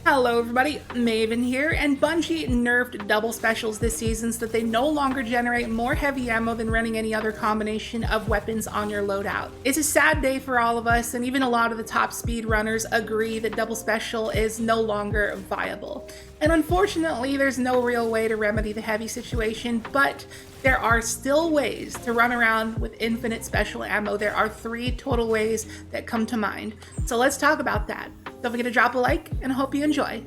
Hello everybody, Maven here, and Bungie nerfed double specials this season so that they no longer generate more heavy ammo than running any other combination of weapons on your loadout. It's a sad day for all of us, and even a lot of the top speed runners agree that double special is no longer viable. And unfortunately, there's no real way to remedy the heavy situation, but there are still ways to run around with infinite special ammo. There are 3 total ways that come to mind. So let's talk about that. Don't forget to drop a like, and I hope you enjoy.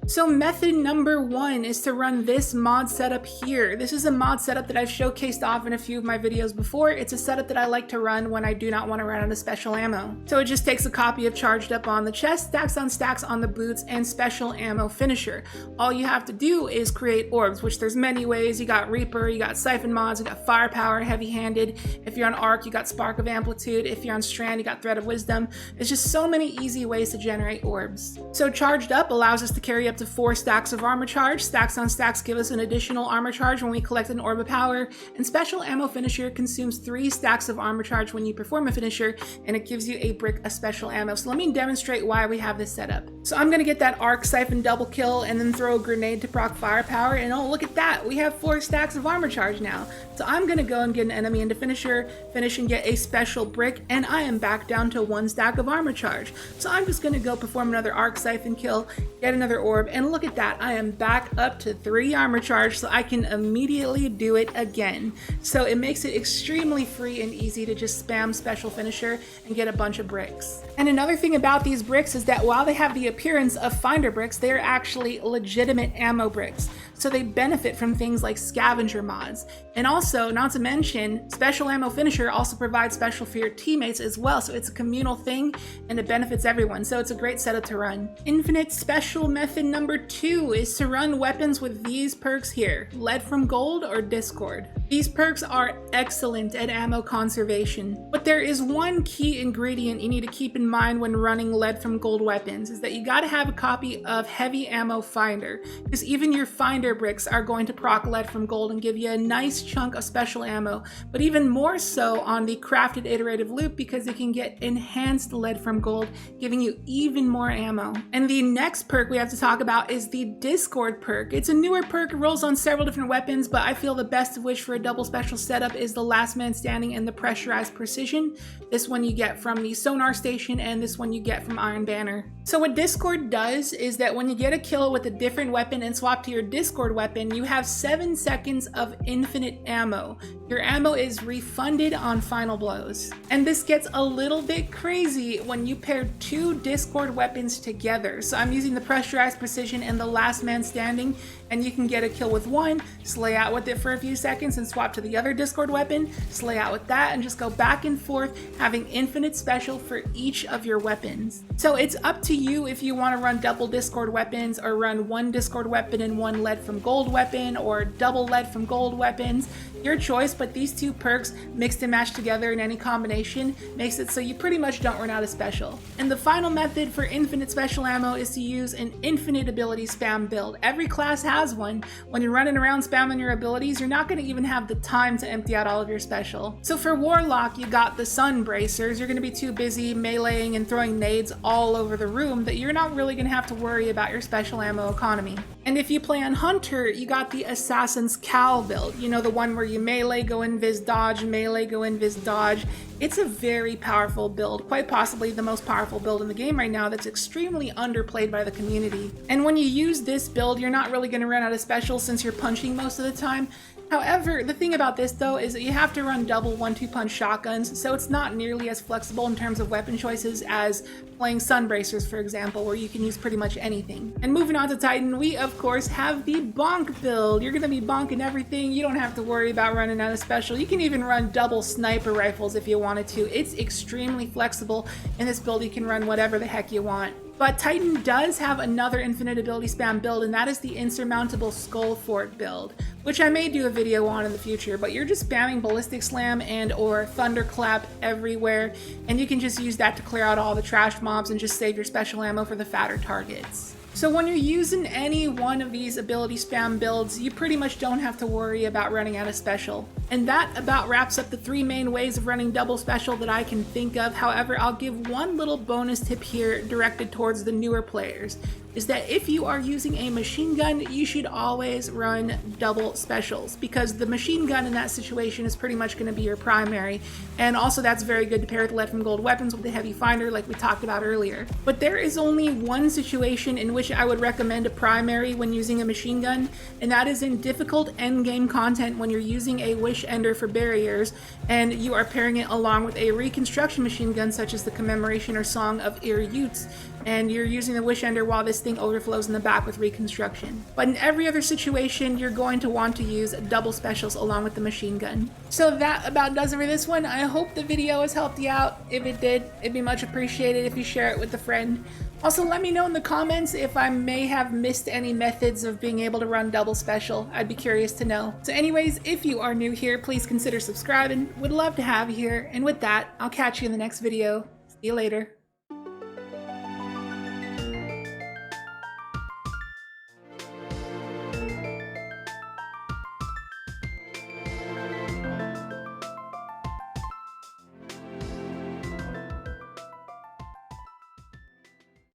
So method number 1 is to run this mod setup here. This is a mod setup that I've showcased off in a few of my videos before. It's a setup that I like to run when I do not want to run out of special ammo. So it just takes a copy of Charged Up on the chest, stacks on the boots, and special ammo finisher. All you have to do is create orbs, which there's many ways. You got Reaper, you got Siphon mods, you got Firepower, Heavy-Handed. If you're on Arc, you got Spark of Amplitude. If you're on Strand, you got Thread of Wisdom. There's just so many easy ways to generate orbs. So Charged Up allows us to carry up to 4 stacks of armor charge. Stacks on stacks give us an additional armor charge when we collect an orb of power, and special ammo finisher consumes 3 stacks of armor charge when you perform a finisher, and it gives you a brick of special ammo. So let me demonstrate why we have this set up. So I'm gonna get that Arc Siphon double kill and then throw a grenade to proc firepower, and oh, look at that, we have 4 stacks of armor charge now. So I'm gonna go and get an enemy into finisher, finish and get a special brick, and I am back down to 1 stack of armor charge. So I'm just gonna go perform another Arc Siphon kill, get another orb, and look at that, I am back up to 3 armor charge, so I can immediately do it again. So it makes it extremely free and easy to just spam special finisher and get a bunch of bricks. And another thing about these bricks is that while they have the appearance of finder bricks, they are actually legitimate ammo bricks. So they benefit from things like scavenger mods. And also, not to mention, special ammo finisher also provides special for your teammates as well. So it's a communal thing and it benefits everyone. So it's a great setup to run. Infinite special method number 2 is to run weapons with these perks here, Lead from Gold or Discord. These perks are excellent at ammo conservation, but there is one key ingredient you need to keep in mind when running Lead from Gold weapons, is that you gotta have a copy of Heavy Ammo Finder, because even your Finder bricks are going to proc Lead from Gold and give you a nice chunk of special ammo, but even more so on the crafted iterative loop because you can get enhanced Lead from Gold, giving you even more ammo. And the next perk we have to talk about is the Discord perk. It's a newer perk, it rolls on several different weapons, but I feel the best of which for a double special setup is the Last Man Standing and the Pressurized Precision. This one you get from the Sonar Station, and this one you get from Iron Banner. So what Discord does is that when you get a kill with a different weapon and swap to your Discord weapon, you have 7 seconds of infinite ammo. Your ammo is refunded on final blows. And this gets a little bit crazy when you pair 2 Discord weapons together. So I'm using the Pressurized Precision and the Last Man Standing, and you can get a kill with one, slay out with it for a few seconds and swap to the other Discord weapon, slay out with that, and just go back and forth, having infinite special for each of your weapons. So it's up to you if you want to run double Discord weapons or run 1 Discord weapon and 1 Lead from Gold weapon, or double Lead from Gold weapons. Your choice, but these 2 perks mixed and matched together in any combination makes it so you pretty much don't run out of special. And the final method for infinite special ammo is to use an infinite ability spam build. Every class has one. When you're running around spamming your abilities, you're not going to even have the time to empty out all of your special. So for Warlock, you got the Sun Bracers. You're going to be too busy meleeing and throwing nades all over the room that you're not really going to have to worry about your special ammo economy. And if you play on Hunter, you got the Assassin's Cowl build. You know, the one where you melee, go invis, dodge, melee, go invis, dodge. It's a very powerful build, quite possibly the most powerful build in the game right now that's extremely underplayed by the community. And when you use this build, you're not really going to run out of special since you're punching most of the time. However, the thing about this though is that you have to run double 1-2 punch shotguns, so it's not nearly as flexible in terms of weapon choices as playing Sun Bracers, for example, where you can use pretty much anything. And moving on to Titan, we of course have the bonk build. You're gonna be bonking everything. You don't have to worry about running out of special. You can even run double sniper rifles if you wanted to. It's extremely flexible. In this build, you can run whatever the heck you want. But Titan does have another infinite ability spam build, and that is the insurmountable Skull Fort build, which I may do a video on in the future, but you're just spamming Ballistic Slam and or Thunderclap everywhere, and you can just use that to clear out all the trash mobs and just save your special ammo for the fatter targets. So when you're using any one of these ability spam builds, you pretty much don't have to worry about running out of special. And that about wraps up the 3 main ways of running double special that I can think of. However, I'll give one little bonus tip here directed towards the newer players. is that if you are using a machine gun, you should always run double specials, because the machine gun in that situation is pretty much going to be your primary, and also that's very good to pair with lead from gold weapons with the heavy finder like we talked about earlier. But there is only one situation in which I would recommend a primary when using a machine gun, and that is in difficult endgame content when you're using a wish ender for barriers and you are pairing it along with a reconstruction machine gun such as the Commemoration or Song of Ir Utes, and you're using the wish ender while this thing overflows in the back with reconstruction. But in every other situation, you're going to want to use double specials along with the machine gun. So that about does it for this one. I hope the video has helped you out. If it did, it'd be much appreciated if you share it with a friend. Also, let me know in the comments if I may have missed any methods of being able to run double special. I'd be curious to know. So anyways, if you are new here, please consider subscribing. Would love to have you here. And with that, I'll catch you in the next video. See you later.